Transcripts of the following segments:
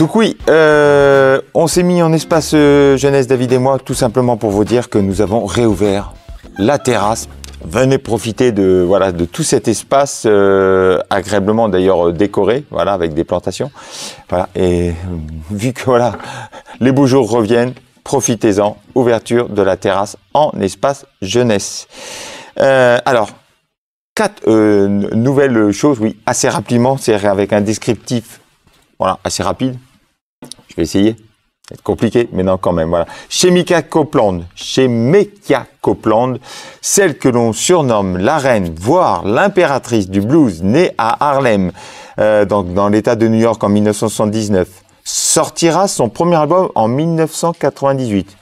Donc oui, on s'est mis en espace jeunesse, David et moi, tout simplement pour vous dire que nous avons réouvert la terrasse. Venez profiter de tout cet espace agréablement d'ailleurs décoré, voilà, avec des plantations. Voilà, et vu que voilà, les beaux jours reviennent, profitez-en. Ouverture de la terrasse en espace jeunesse. Alors, 4 nouvelles choses, oui, assez rapidement, c'est avec un descriptif, voilà, assez rapide. Je vais essayer. C'est compliqué, mais non, quand même, voilà. Shemekia Copeland, celle que l'on surnomme la reine, voire l'impératrice du blues, née à Harlem, dans l'État de New York en 1979, sortira son premier album en 1998.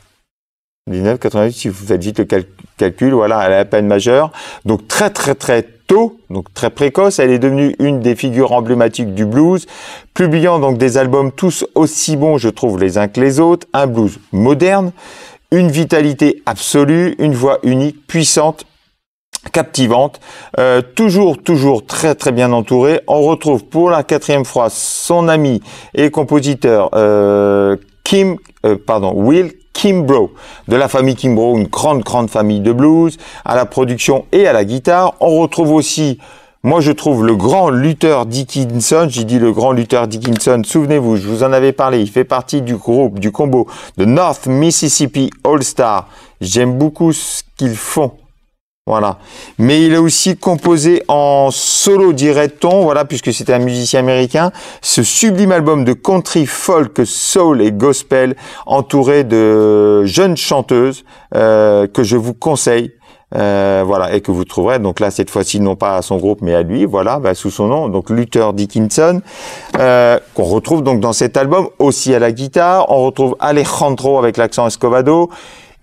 1998, si vous faites vite le calcul, voilà, elle est à peine majeure. Donc très tôt, donc très précoce, elle est devenue une des figures emblématiques du blues, publiant donc des albums tous aussi bons, je trouve, les uns que les autres, un blues moderne, une vitalité absolue, une voix unique, puissante, captivante, toujours très bien entourée. On retrouve pour la 4e fois son ami et compositeur Will Kimbrough, de la famille Kimbrough, une grande famille de blues, à la production et à la guitare. On retrouve aussi, moi je trouve, le grand Luther Dickinson. J'ai dit le grand Luther Dickinson, souvenez-vous, je vous en avais parlé, il fait partie du combo de North Mississippi All Star. J'aime beaucoup ce qu'ils font. Voilà. Mais il a aussi composé en solo, dirait-on, voilà, puisque c'était un musicien américain, ce sublime album de country, folk, soul et gospel, entouré de jeunes chanteuses, que je vous conseille, voilà, et que vous trouverez, donc là, cette fois-ci, non pas à son groupe, mais à lui, voilà, sous son nom, donc Luther Dickinson, qu'on retrouve donc dans cet album, aussi à la guitare. On retrouve Alejandro avec l'accent escovado,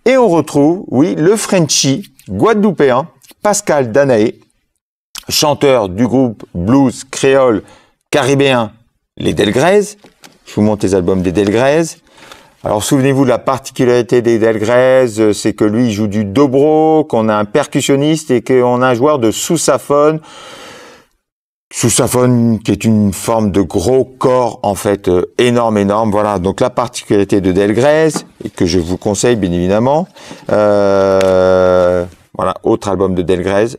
et on retrouve, oui, le Frenchie guadeloupéen Pascal Danaé, chanteur du groupe blues créole caribéen Les Delgrès. Je vous montre les albums des Delgrès. Alors souvenez-vous de la particularité des Delgrès, c'est que lui il joue du dobro, qu'on a un percussionniste et qu'on a un joueur de sousaphone. Sousaphone qui est une forme de gros corps en fait énorme, voilà. Donc la particularité de Delgrès et que je vous conseille bien évidemment. Voilà, autre album de Delgrès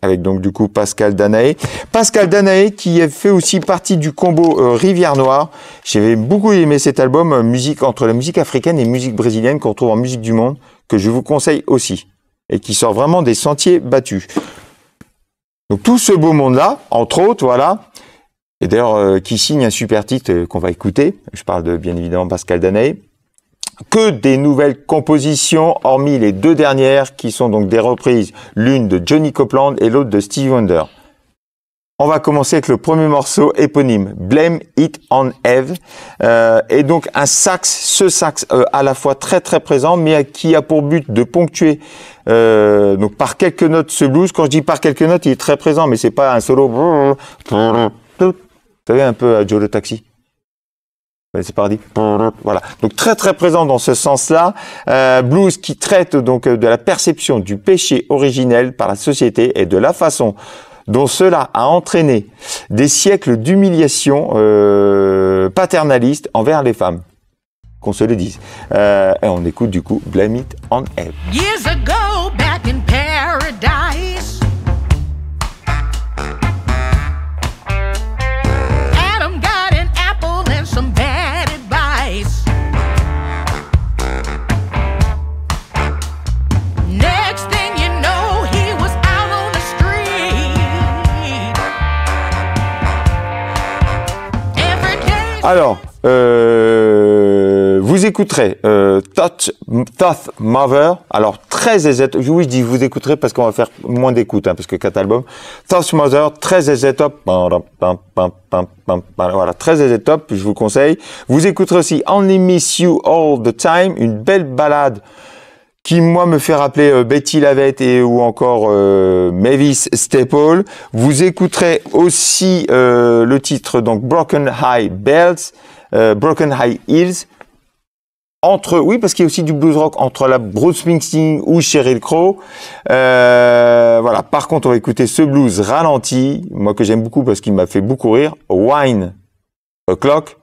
avec donc du coup Pascal Danaé. Pascal Danaé qui a fait aussi partie du combo Rivière Noire. J'avais beaucoup aimé cet album, musique entre la musique africaine et musique brésilienne qu'on trouve en musique du monde, que je vous conseille aussi et qui sort vraiment des sentiers battus. Donc tout ce beau monde-là, entre autres, voilà, et d'ailleurs qui signe un super titre qu'on va écouter, je parle de bien évidemment Pascal Danaé, que des nouvelles compositions, hormis les 2 dernières qui sont donc des reprises, l'une de Johnny Copeland et l'autre de Stevie Wonder. On va commencer avec le premier morceau éponyme, Blame It on Eve, et donc un sax, ce sax à la fois très présent, mais qui a pour but de ponctuer donc par quelques notes ce blues. Quand je dis par quelques notes, il est très présent, mais c'est pas un solo. Vous savez, un peu à Joe le Taxi. C'est paradis. Voilà. Donc très présent dans ce sens-là. Blues qui traite donc de la perception du péché originel par la société et de la façon dont cela a entraîné des siècles d'humiliation paternaliste envers les femmes. Qu'on se le dise. Et on écoute du coup Blame It on Eve. Years ago, back in paradise, Adam got an apple and some bad advice. Next thing you know, he was out on the street. Every day. Alors, vous écouterez Thought Mother, alors très aisétop, oui je dis vous écouterez parce qu'on va faire moins d'écoute, parce que 4 albums. Thought Mother, très aisétop, voilà, très aisétop, je vous conseille. Vous écouterez aussi Only Miss You All the Time, une belle ballade qui moi me fait rappeler Betty Lavette ou encore Mavis Staple. Vous écouterez aussi le titre donc Broken High Bells, Broken High Hills. Oui, parce qu'il y a aussi du blues rock entre la Bruce Springsteen ou Sheryl Crow. Voilà. Par contre, on va écouter ce blues ralenti, moi que j'aime beaucoup parce qu'il m'a fait beaucoup rire. Wine O'Clock.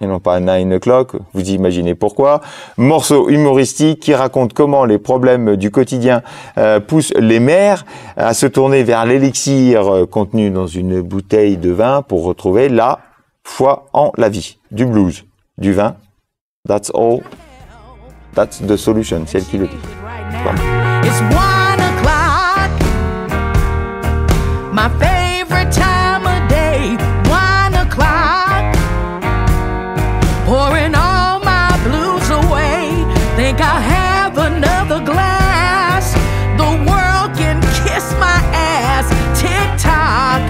et non pas 9 o'clock, vous imaginez pourquoi. Morceau humoristique qui raconte comment les problèmes du quotidien poussent les mères à se tourner vers l'élixir contenu dans une bouteille de vin pour retrouver la foi en la vie. Du blues, du vin, that's all, that's the solution, c'est elle qui le dit. Voilà. It's 1 o'clock, my favorite time of day. 1 o'clock, pouring all my blues away. Think I'll have another glass. The world can kiss my ass. Tick-tock,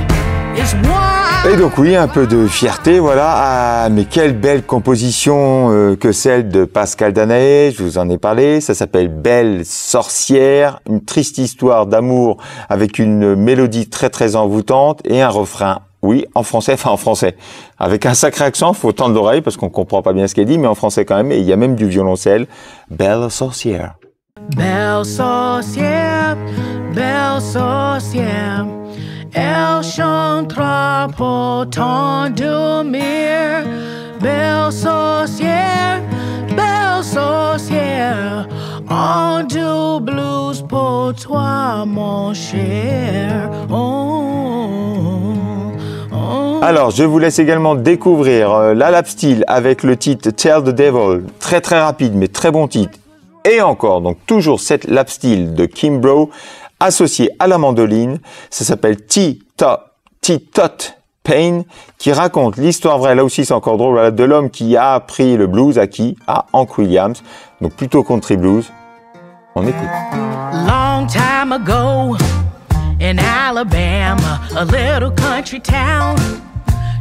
it's 1. Et donc oui, un peu de fierté, voilà. Ah, mais quelle belle composition que celle de Pascal Danaé, je vous en ai parlé. Ça s'appelle Belle sorcière, une triste histoire d'amour avec une mélodie très très envoûtante et un refrain, oui, en français, enfin en français, avec un sacré accent, faut tendre l'oreille parce qu'on comprend pas bien ce qu'elle dit, mais en français quand même, et il y a même du violoncelle. Belle sorcière. Belle sorcière, elle chantera pourtant de mire. Belle sorcière, en du blues pour toi, mon cher. Alors, je vous laisse également découvrir la lap steel avec le titre Tell the Devil, très très rapide mais très bon titre. Et encore, donc toujours cette lap steel de Kimbrough, associé à la mandoline, ça s'appelle T-Tot Pain, qui raconte l'histoire vraie, là aussi c'est encore drôle, voilà, de l'homme qui a appris le blues à qui? À Hank Williams, donc plutôt country blues. On écoute. Long time ago, in Alabama, a little country town,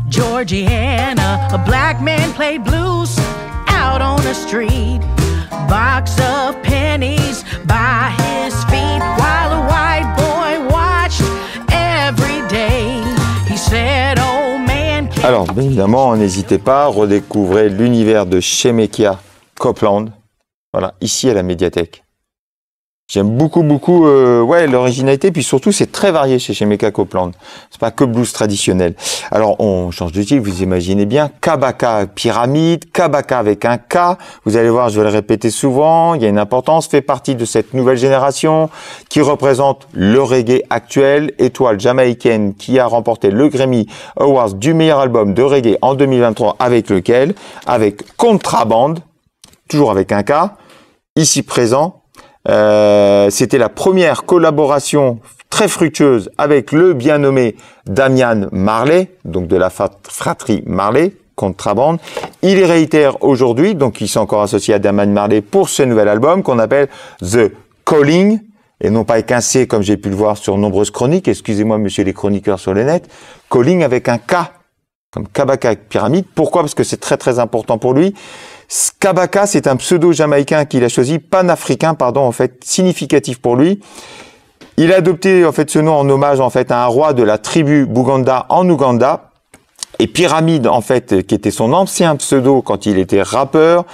Georgiana, a black man played blues out on the street. Box of pennies by his feet while a white boy watched every day. He said, "Oh man." Alors, bien évidemment, n'hésitez pas, redécouvrez l'univers de Shemekia Copeland, voilà, ici à la médiathèque. J'aime beaucoup ouais, l'originalité, puis surtout c'est très varié chez Shemekia Copeland. C'est pas que blues traditionnel. Alors on change de titre, vous imaginez bien. Kabaka pyramide, Kabaka avec un K. Vous allez voir, je vais le répéter souvent. Il y a une importance, fait partie de cette nouvelle génération qui représente le reggae actuel. Étoile jamaïcaine qui a remporté le Grammy Awards du meilleur album de reggae en 2023 avec lequel, avec Contraband, toujours avec un K, ici présent. C'était la première collaboration très fructueuse avec le bien nommé Damian Marley, donc de la fratrie Marley, Contraband. Il réitère aujourd'hui, donc il s'est encore associé à Damian Marley pour ce nouvel album qu'on appelle The Calling, et non pas avec un C comme j'ai pu le voir sur nombreuses chroniques, excusez-moi monsieur les chroniqueurs sur le net, Calling avec un K, comme Kabaka Pyramide. Pourquoi? Parce que c'est très très important pour lui. Kabaka, c'est un pseudo jamaïcain qu'il a choisi, panafricain, pardon, en fait, significatif pour lui. Il a adopté, en fait, ce nom en hommage, en fait, à un roi de la tribu Buganda en Ouganda. Et Pyramide, en fait, qui était son ancien pseudo quand il était rappeur,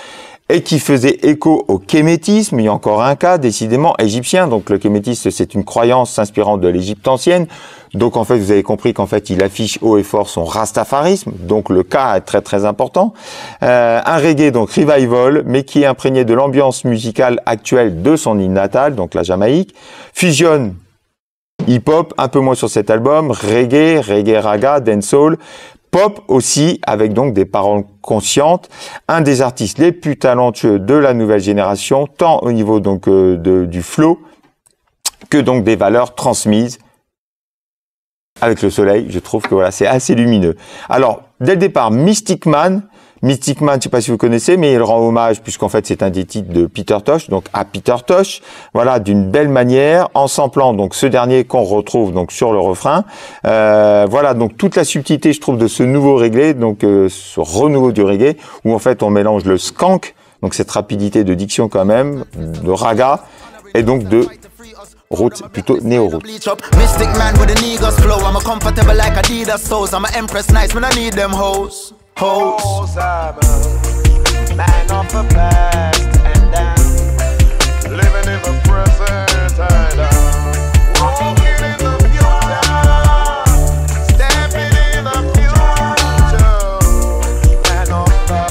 et qui faisait écho au kémétisme. Il y a encore un cas, décidément, égyptien. Donc, le kémétisme, c'est une croyance s'inspirant de l'Égypte ancienne. Donc, en fait, vous avez compris qu'en fait, il affiche haut et fort son rastafarisme. Donc, le cas est très, très important. Un reggae, donc, revival, mais qui est imprégné de l'ambiance musicale actuelle de son île natale, donc la Jamaïque. Fusionne hip-hop, un peu moins sur cet album, reggae, raga, dancehall, pop aussi, avec donc des paroles conscientes. Un des artistes les plus talentueux de la nouvelle génération, tant au niveau donc du flow, que donc des valeurs transmises. Avec le soleil, je trouve que voilà, c'est assez lumineux. Alors, dès le départ, Mystic Man, je ne sais pas si vous connaissez, mais il rend hommage, puisqu'en fait c'est un des titres de Peter Tosh, donc à Peter Tosh, voilà, d'une belle manière, en samplant donc ce dernier qu'on retrouve donc sur le refrain. Voilà, donc toute la subtilité, je trouve, de ce nouveau reggae, donc ce renouveau du reggae, où en fait on mélange le skank, donc cette rapidité de diction quand même, de raga, et donc de roots, plutôt néo-roots. Mystic man with an eagle's flow. I'm a comfortable like Adidas toes. I'm a empress nice when I need them hoes. Hoes. Man of the past and down. Living in the present and walking in the future. Stepping in the future. Man of the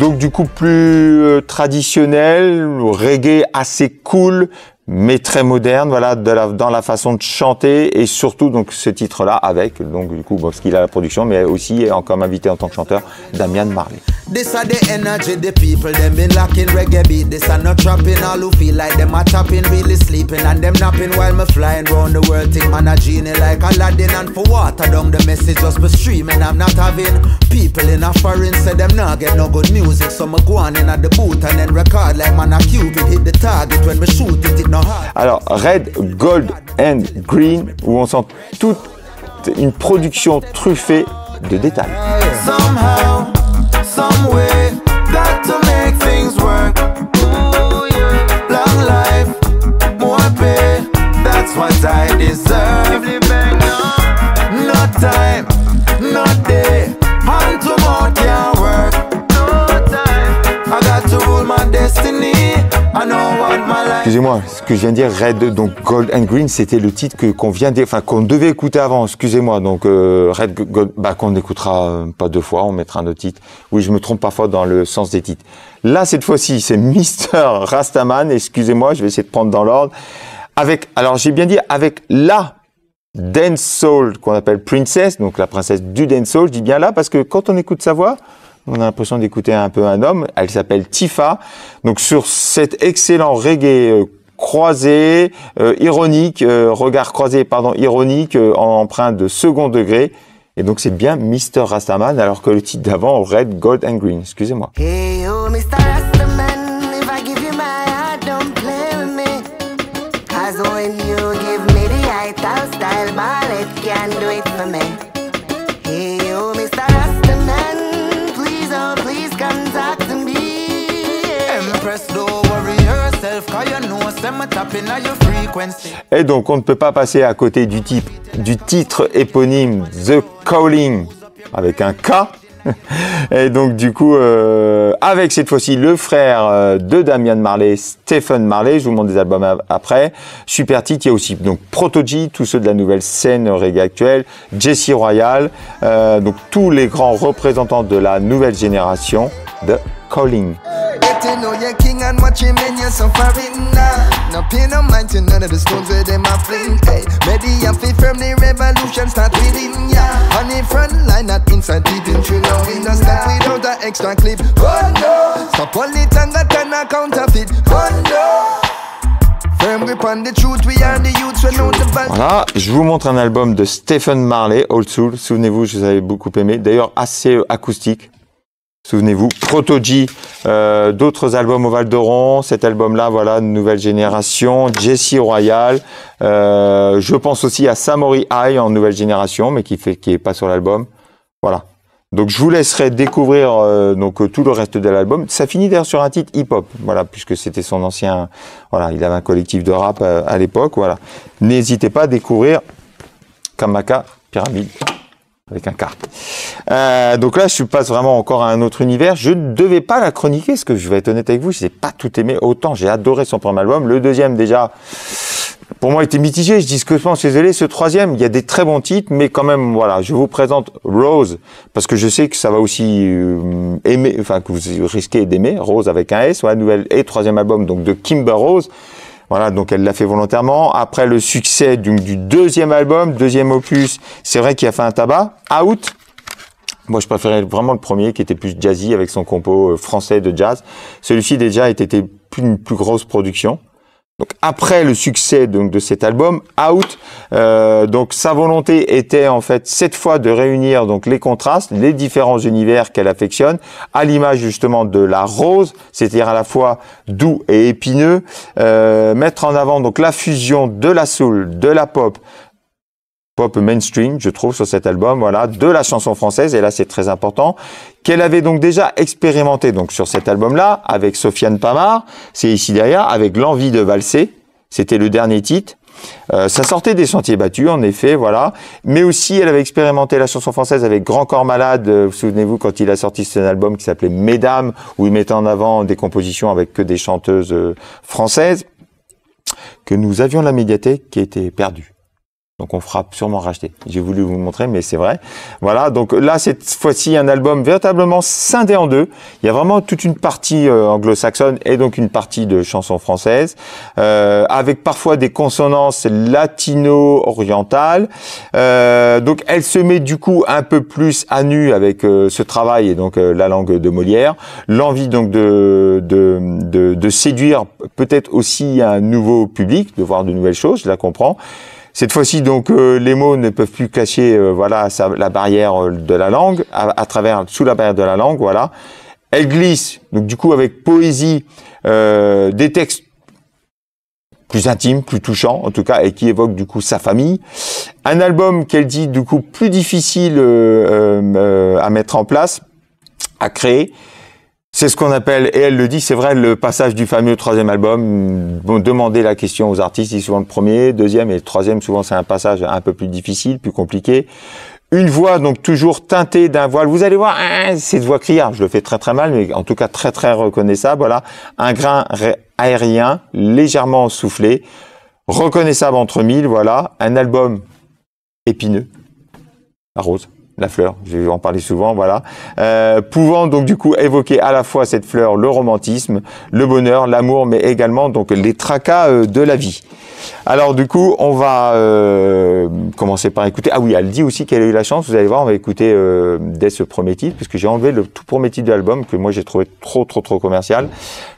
Donc du coup plus traditionnel, reggae assez cool, mais très moderne, voilà, dans la façon de chanter, et surtout donc ce titre-là avec, donc du coup, bon, parce qu'il a la production, mais aussi comme invité en tant que chanteur, Damian Marley. This are the energy, the people, them been lacking reggae beat. This are not trapping, all who feel like them are tapping, really sleeping, and them napping while me flying round the world. Think man a genie like Aladdin, and for water down the message just be streaming. I'm not having people in a foreign say them not get no good music, so me go on in at the booth and then record like man a Cupid hit the target when me shoot it no hard. Alors Red, Gold and Green, où on sent toute une production truffée de détails. Somehow, some way, got to make things work. Ooh, yeah. Long life, more pay, that's what I deserve. No time, no day, hand to mouth can't work. No time, I got to rule my destiny. I know what my life. Excusez-moi, ce que je viens de dire, Red, donc Gold and Green, c'était le titre qu'on devait écouter avant. Excusez-moi, donc Red, Gold, qu'on n'écoutera pas deux fois, on mettra un autre titre. Oui, je me trompe parfois dans le sens des titres. Là, cette fois-ci, c'est Mr. Rastaman. Excusez-moi, je vais essayer de prendre dans l'ordre. Alors j'ai bien dit avec la dancehall qu'on appelle Princess, donc la princesse du dancehall. Je dis bien là parce que quand on écoute sa voix, on a l'impression d'écouter un peu un homme. Elle s'appelle Tifa. Donc sur cet excellent reggae croisé, ironique, regard croisé, pardon, ironique, empreint de second degré. Et donc c'est bien Mr. Rastaman, alors que le titre d'avant, Red, Gold and Green. Excusez-moi. Hey, oh, Mr. Rastaman, if I give you my heart, don't play with me. 'Cause when you give me the high-top style ball, it can do it for me. Hey, oh, Mr. Rastaman, please, oh, please come talk to me. Empress, don't worry yourself, 'cause you know some tapping at your frequency. Et donc on ne peut pas passer à côté du titre éponyme The Calling avec un K. Et donc du coup, avec cette fois-ci le frère de Damian Marley, Stephen Marley, je vous montre des albums après. Super titre, il y a aussi donc Protoji, tous ceux de la nouvelle scène reggae actuelle, Jesse Royal, donc tous les grands représentants de la nouvelle génération de Calling. To know you're king and watch him and you're suffering now. No pay no mind to none of the stones where them a fling. Hey, ready and fit firm, the revolution start within ya. On the front line, not inside deep in through now. We no stop without an extra clip. Oh no, stop all it and got a counterfeit. Oh no. Firm grip on the truth, we are the youths, we know the bad. Voilà, je vous montre un album de Stephen Marley, Old Soul. Souvenez-vous, je vous avais beaucoup aimé. D'ailleurs, assez acoustique. Souvenez-vous, Protoji, d'autres albums au Val d'Oron, cet album-là, voilà, nouvelle génération, Jesse Royal, je pense aussi à Samori High en nouvelle génération, mais qui est pas sur l'album, voilà. Donc je vous laisserai découvrir donc tout le reste de l'album. Ça finit d'ailleurs sur un titre hip-hop, voilà, puisque c'était son ancien, voilà, il avait un collectif de rap à l'époque, voilà. N'hésitez pas à découvrir Kamaka Pyramide. Avec un K. Donc là, je passe vraiment encore à un autre univers. Je ne devais pas la chroniquer, parce que je vais être honnête avec vous, je n'ai pas tout aimé autant. J'ai adoré son premier album. Le deuxième, déjà, pour moi, était mitigé. Je dis ce que je pense, désolé. Ce troisième, il y a des très bons titres, mais quand même, voilà, je vous présente Rose, parce que je sais que ça va aussi aimer, enfin, que vous risquez d'aimer. Rose avec un S, ouais, nouvelle et troisième album, donc de Kimber Rose. Voilà, donc elle l'a fait volontairement. Après le succès du deuxième album, deuxième opus, c'est vrai qu'il a fait un tabac. Out. Moi, je préférais vraiment le premier, qui était plus jazzy avec son compo français de jazz. Celui-ci déjà était une plus grosse production. Donc après le succès donc de cet album, Out, donc sa volonté était en fait cette fois de réunir donc les contrastes, les différents univers qu'elle affectionne, à l'image justement de la rose, c'est-à-dire à la fois doux et épineux, mettre en avant donc la fusion de la soul, de la pop mainstream, je trouve, sur cet album, voilà, de la chanson française, et là c'est très important, qu'elle avait donc déjà expérimenté donc sur cet album-là, avec Sofiane Pamar, c'est ici derrière, avec L'envie de valser, c'était le dernier titre. Ça sortait des sentiers battus, en effet, voilà. Mais aussi, elle avait expérimenté la chanson française avec Grand Corps Malade. Vous souvenez-vous quand il a sorti cet album qui s'appelait Mesdames, où il mettait en avant des compositions avec que des chanteuses françaises, que nous avions la médiathèque qui était perdue. Donc on fera sûrement racheter. J'ai voulu vous montrer, mais c'est vrai. Voilà, donc là, cette fois-ci, un album véritablement scindé en deux. Il y a vraiment toute une partie anglo-saxonne et donc une partie de chansons françaises, avec parfois des consonances latino-orientales. Donc elle se met du coup un peu plus à nu avec ce travail et donc la langue de Molière. L'envie donc de séduire peut-être aussi un nouveau public, de voir de nouvelles choses, je la comprends. Cette fois-ci, donc, les mots ne peuvent plus cacher, voilà, la barrière de la langue, sous la barrière de la langue, voilà. Elle glisse, donc du coup, avec poésie, des textes plus intimes, plus touchants, en tout cas, et qui évoquent du coup sa famille. Un album qu'elle dit du coup plus difficile à mettre en place, à créer. C'est ce qu'on appelle, et elle le dit, c'est vrai, le passage du fameux troisième album. Bon, demander la question aux artistes, c'est souvent le premier, deuxième et le troisième, souvent c'est un passage un peu plus difficile, plus compliqué. Une voix donc toujours teintée d'un voile. Vous allez voir, cette voix criarde, je le fais très très mal, mais en tout cas très très reconnaissable. Voilà, un grain aérien, légèrement soufflé, reconnaissable entre mille. Voilà, un album épineux, la rose. La fleur, je vais en parler souvent, voilà. Pouvant donc du coup évoquer à la fois cette fleur, le romantisme, le bonheur, l'amour, mais également donc les tracas de la vie. Alors du coup, on va commencer par écouter. Ah oui, elle dit aussi qu'elle a eu la chance, vous allez voir, on va écouter dès ce premier titre, puisque j'ai enlevé le tout premier titre de l'album, que moi j'ai trouvé trop commercial.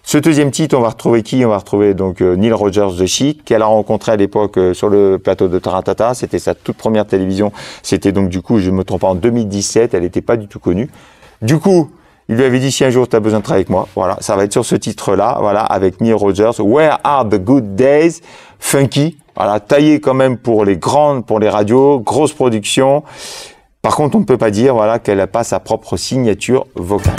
Ce deuxième titre, on va retrouver qui? On va retrouver donc Neil Rogers The Chic, qu'elle a rencontré à l'époque sur le plateau de Taratata. C'était sa toute première télévision. C'était donc du coup, je me trompe pas, en 2017. Elle n'était pas du tout connue. Du coup, il lui avait dit, si un jour tu as besoin de travailler avec moi, voilà, ça va être sur ce titre-là, voilà, avec Neil Rogers, Where Are the Good Days, funky, voilà, taillé quand même pour les radios, grosse production. Par contre, on ne peut pas dire, voilà, qu'elle n'a pas sa propre signature vocale.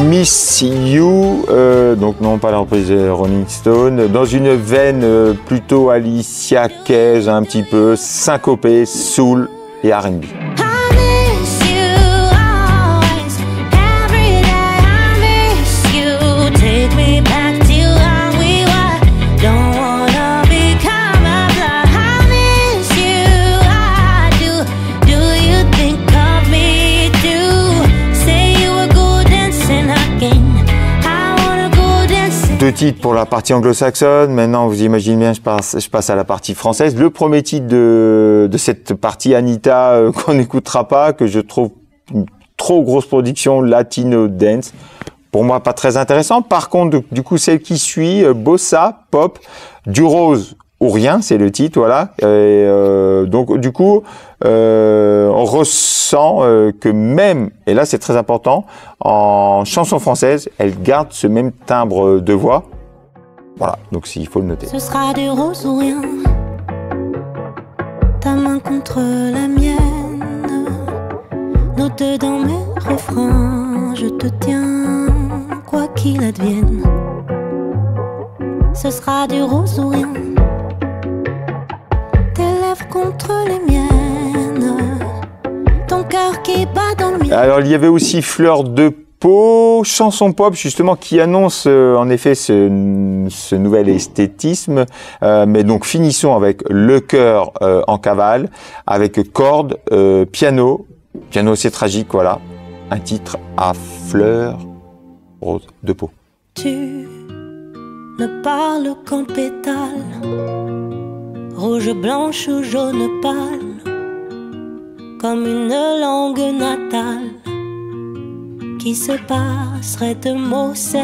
Miss You, donc non pas la reprise de Rolling Stone, dans une veine plutôt Alicia Keys, un petit peu syncopée, soul et R&B. Deux titres pour la partie anglo-saxonne. Maintenant, vous imaginez bien, je passe à la partie française. Le premier titre de cette partie, Anita, qu'on n'écoutera pas, que je trouve une trop grosse production latino dance. Pour moi, pas très intéressant. Par contre, du coup, celle qui suit, Bossa, Pop, du rose ou rien, c'est le titre, voilà. Et, donc, du coup, on ressent que même, et là c'est très important, en chanson française, elle garde ce même timbre de voix. Voilà, donc il faut le noter. Ce sera du rose ou rien, ta main contre la mienne, nos deux dans mes refrains, je te tiens, quoi qu'il advienne. Ce sera du rose ou rien, tes lèvres contre les miennes, ton cœur qui bat dans le mien. Alors il y avait aussi Fleur de Peau, chanson pop justement qui annonce en effet ce nouvel esthétisme, mais donc finissons avec le cœur en cavale, avec cordes, piano c'est tragique, voilà, un titre à fleur rose de peau. Tu ne parles qu'en pétales, rouge, blanche ou jaune pâle, comme une langue natale qui se passerait de mots. C'est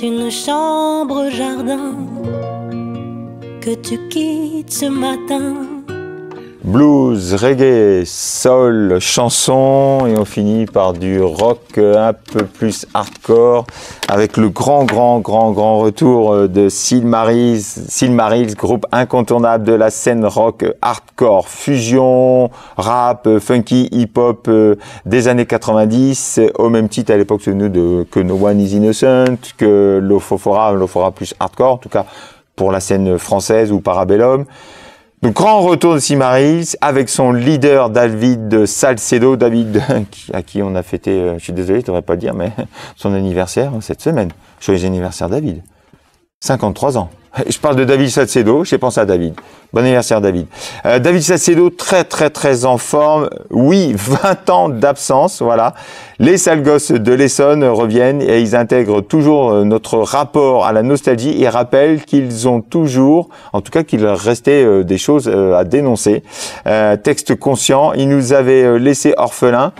une chambre jardin que tu quittes ce matin. Blues, reggae, soul, chanson, et on finit par du rock un peu plus hardcore avec le grand retour de Silmarils, groupe incontournable de la scène rock hardcore, fusion, rap, funky, hip-hop des années 90, au même titre à l'époque que No One Is Innocent, que Lofofora plus hardcore, en tout cas pour la scène française ou Parabellum. Donc, grand retour de Silmarils avec son leader David Salcedo, à qui on a fêté, je suis désolé, je devrais pas le dire, mais son anniversaire cette semaine. Joyeux anniversaire David. 53 ans. Je parle de David Salcedo, j'ai pensé à David. Bon anniversaire David. David Salcedo, très en forme. Oui, 20 ans d'absence, voilà. Les sales gosses de l'Essonne reviennent et ils intègrent toujours notre rapport à la nostalgie et rappellent qu'ils ont toujours, en tout cas qu'il leur restait des choses à dénoncer. Texte conscient, ils nous avaient laissés orphelins.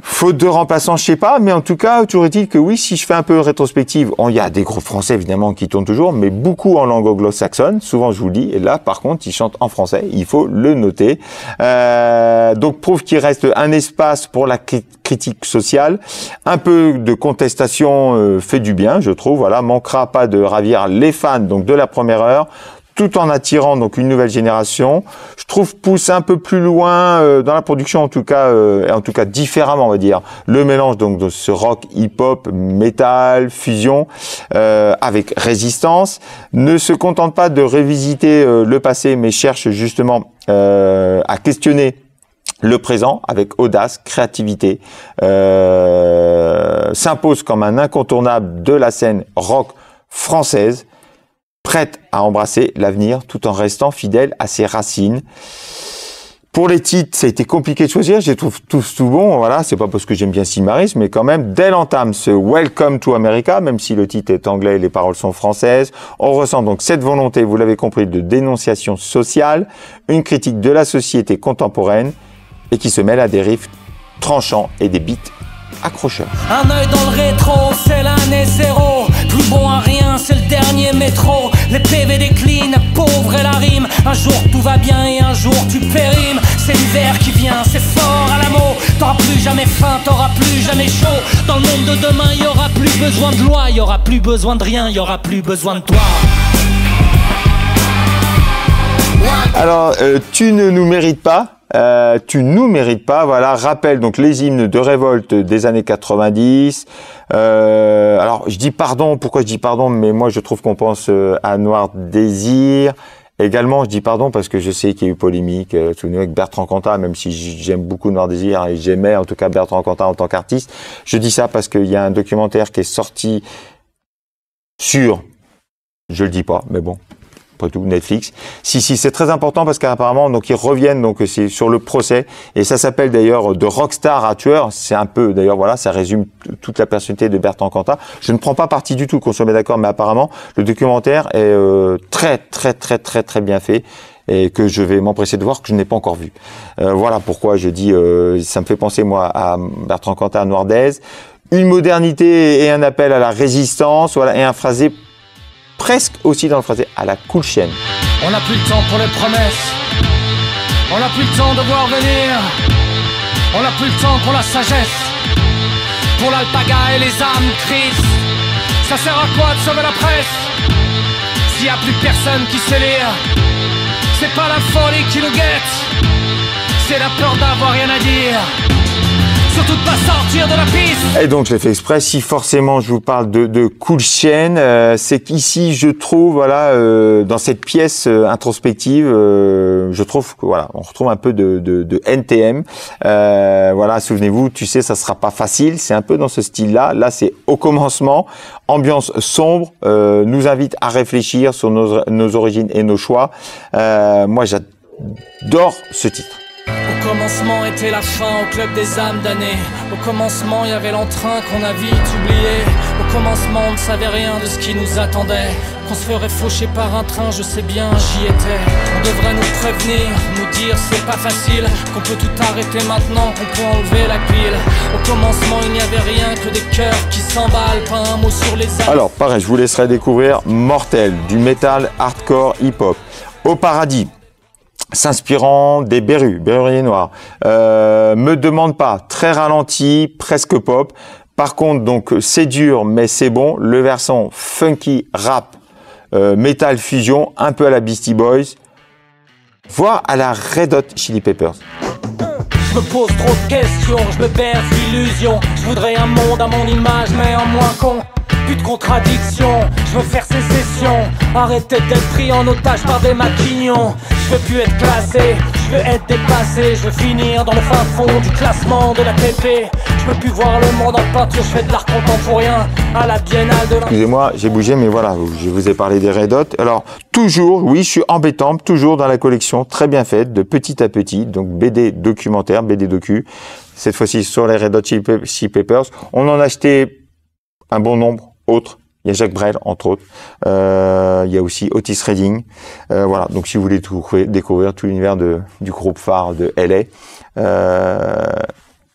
Faute de remplaçants, je sais pas, mais en tout cas, toujours est-il que oui, si je fais un peu rétrospective, il y a des groupes français évidemment qui tournent toujours, mais beaucoup en langue anglo-saxonne, souvent je vous le dis, et là par contre, ils chantent en français, il faut le noter. Donc prouve qu'il reste un espace pour la critique sociale, un peu de contestation fait du bien, je trouve, voilà, manquera pas de ravir les fans donc de la première heure, tout en attirant donc une nouvelle génération. Je trouve pousse un peu plus loin dans la production en tout cas différemment on va dire le mélange donc de ce rock hip-hop, métal, fusion avec résistance, ne se contente pas de revisiter le passé mais cherche justement à questionner le présent avec audace, créativité, s'impose comme un incontournable de la scène rock française, prête à embrasser l'avenir tout en restant fidèle à ses racines. Pour les titres, ça a été compliqué de choisir, je les trouve tous tout bons, voilà, c'est pas parce que j'aime bien Silmarils, mais quand même, dès l'entame, ce Welcome to America, même si le titre est anglais et les paroles sont françaises, on ressent donc cette volonté, vous l'avez compris, de dénonciation sociale, une critique de la société contemporaine, et qui se mêle à des riffs tranchants et des beats accrocheur. Un œil dans le rétro, c'est l'année zéro. Plus bon à rien, c'est le dernier métro. Les PV déclinent, pauvre et la rime. Un jour tout va bien et un jour tu périmes. C'est l'hiver qui vient, c'est fort à la mot. T'auras plus jamais faim, t'auras plus jamais chaud. Dans le monde de demain, y aura plus besoin de loi, y aura plus besoin de rien, y aura plus besoin de toi. Alors, tu ne nous mérites pas. Voilà, rappelle donc les hymnes de révolte des années 90. Alors, je dis pardon, pourquoi je dis pardon, mais moi je trouve qu'on pense à Noir Désir. Également, je dis pardon parce que je sais qu'il y a eu polémique avec Bertrand Cantat, même si j'aime beaucoup Noir Désir et j'aimais en tout cas Bertrand Cantat en tant qu'artiste. Je dis ça parce qu'il y a un documentaire qui est sorti sur, je le dis pas, mais bon, après tout, Netflix. Si, c'est très important parce qu'apparemment, donc ils reviennent, donc c'est sur le procès et ça s'appelle d'ailleurs de rockstar à tueur. C'est un peu, d'ailleurs, voilà, ça résume toute la personnalité de Bertrand Cantat. Je ne prends pas parti du tout, qu'on soit bien d'accord, mais apparemment, le documentaire est très bien fait et que je vais m'empresser de voir, que je n'ai pas encore vu. Voilà pourquoi je dis, ça me fait penser moi à Bertrand Cantat, à Noir Désir. Une modernité et un appel à la résistance, voilà, et un phrasé presque aussi dans le phrasé à la Cool Chain. On n'a plus le temps pour les promesses, on n'a plus le temps de voir venir, on n'a plus le temps pour la sagesse, pour l'alpaga et les âmes tristes. Ça sert à quoi de sauver la presse s'il n'y a plus personne qui sait lire? C'est pas la folie qui nous guette, c'est la peur d'avoir rien à dire. Surtout de pas sortir de la piste. Et donc je l'ai fait exprès, si forcément je vous parle de Cool Chain, c'est qu'ici je trouve, voilà, dans cette pièce introspective, je trouve que voilà, on retrouve un peu de NTM. Voilà, souvenez-vous, tu sais, ça sera pas facile, c'est un peu dans ce style-là. Là, c'est au commencement, ambiance sombre, nous invite à réfléchir sur nos origines et nos choix. Moi, j'adore ce titre. Au commencement était la fin au club des âmes damnées. Au commencement il y avait l'entrain qu'on a vite oublié. Au commencement on ne savait rien de ce qui nous attendait. Qu'on se ferait faucher par un train, je sais bien, j'y étais. On devrait nous prévenir, nous dire c'est pas facile, qu'on peut tout arrêter maintenant, qu'on peut enlever la pile. Au commencement il n'y avait rien que des cœurs qui s'emballent, pas un mot sur les âmes. Alors pareil, je vous laisserai découvrir Mortel, du métal hardcore hip-hop. Au paradis, s'inspirant des Berruriers Noirs. Me demande pas, très ralenti, presque pop. Par contre, donc c'est dur, mais c'est bon. Le versant funky, rap, metal fusion, un peu à la Beastie Boys, voire à la Red Hot Chili Peppers. Je me pose trop de questions, je me perds d'illusions. Je voudrais un monde à mon image, mais en moins con. Plus de contradictions, je veux faire sécession. Arrêter d'être pris en otage par des maquignons. Je veux plus être classé, je veux être dépassé. Je veux finir dans le fin fond du classement de la TP. Je veux plus voir le monde en peinture, je fais de l'art contemporain à la Biennale de la... Excusez-moi, j'ai bougé, mais voilà, je vous ai parlé des Red Hot. Alors, toujours, oui, je suis embêtant, toujours dans la collection, très bien faite, de petit à petit, donc BD documentaire, BD docu. Cette fois-ci sur les Red Hot Chili Peppers. On en a acheté un bon nombre. Autres, il y a Jacques Brel, entre autres. Il y a aussi Otis Redding. Voilà, donc si vous voulez découvrir tout l'univers du groupe phare de LA,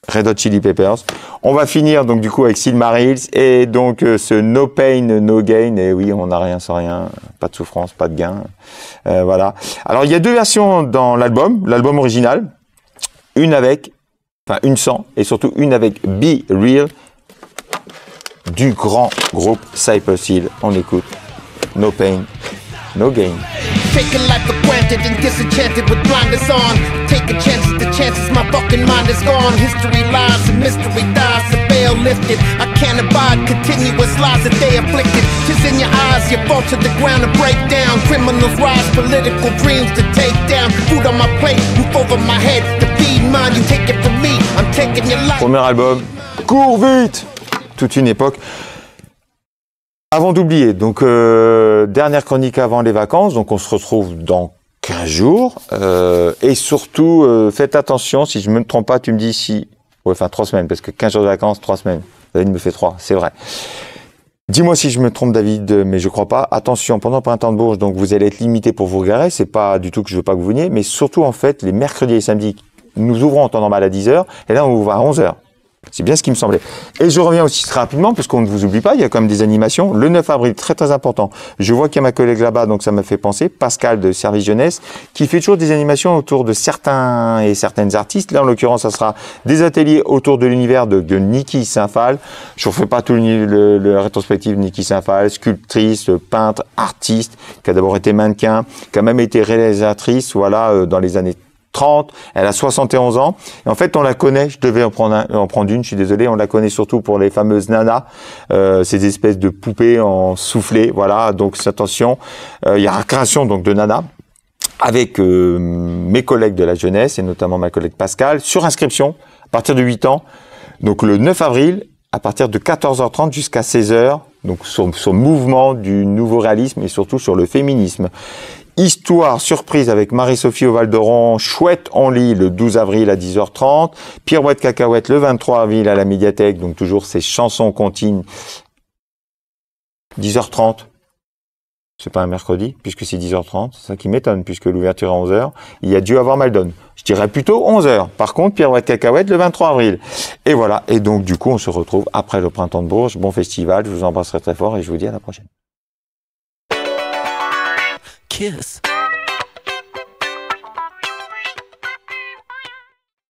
Red Hot Chili Peppers. On va finir donc du coup avec Silmarils et donc ce No Pain, No Gain. Et oui, on n'a rien sans rien, pas de souffrance, pas de gain. Voilà. Alors il y a deux versions dans l'album original, une sans, et surtout une avec Be Real, du grand groupe Cypress Hill. On écoute No Pain, No Gain. Taking life for granted and disenchanted with blinders on. Taking chances, the chances, my fucking mind is gone. History lies and mystery dies, the veil lifted. I can't abide continuous lies that they afflicted. Tis in your eyes, you fall to the ground and break down. Criminals rise, political dreams to take down. Food on my plate, roof over my head, to feed mine. You take it from me, I'm taking your life. Premier album, cours vite! Toute une époque. Avant d'oublier, donc dernière chronique avant les vacances, donc on se retrouve dans 15 jours. Et surtout, faites attention, si je ne me trompe pas, tu me dis si... Ouais, enfin 3 semaines, parce que 15 jours de vacances, 3 semaines. David me fait 3, c'est vrai. Dis-moi si je me trompe, David, mais je crois pas. Attention, pendant le printemps de Bourges, donc vous allez être limité pour vous garer. C'est pas du tout que je veux pas que vous veniez, mais surtout en fait, les mercredis et samedis, nous ouvrons en temps normal à 10h, et là on ouvre à 11h. C'est bien ce qui me semblait. Et je reviens aussi très rapidement, parce qu'on ne vous oublie pas, il y a quand même des animations. Le 9 avril, très très important. Je vois qu'il y a ma collègue là-bas, donc ça m'a fait penser, Pascal de Service Jeunesse, qui fait toujours des animations autour de certains et certaines artistes. Là, en l'occurrence, ça sera des ateliers autour de l'univers de Niki Saint-Phal. Je ne refais pas tout le rétrospective de Niki Saint-Phal, sculptrice, peintre, artiste, qui a d'abord été mannequin, qui a même été réalisatrice, voilà, dans les années 30, elle a 71 ans. Et en fait, on la connaît, je devais en prendre une, je suis désolé, on la connaît surtout pour les fameuses nanas, ces espèces de poupées en soufflé, voilà, donc attention, il y a la création donc de nanas, avec mes collègues de la jeunesse, et notamment ma collègue Pascal, sur inscription, à partir de 8 ans, donc le 9 avril, à partir de 14h30 jusqu'à 16h, donc sur le mouvement du nouveau réalisme et surtout sur le féminisme. Histoire surprise avec Marie-Sophie au Val-d'Oron, Chouette en lit le 12 avril à 10h30, Pirouette Cacahuète le 23 avril à la médiathèque, donc toujours ces chansons contines, 10h30, c'est pas un mercredi, puisque c'est 10h30, c'est ça qui m'étonne, puisque l'ouverture est à 11h, il y a dû avoir Maldon. Je dirais plutôt 11h. Par contre, Pirouette Cacahuète le 23 avril. Et voilà, et donc du coup, on se retrouve après le printemps de Bourges, bon festival, je vous embrasserai très fort et je vous dis à la prochaine. Kiss.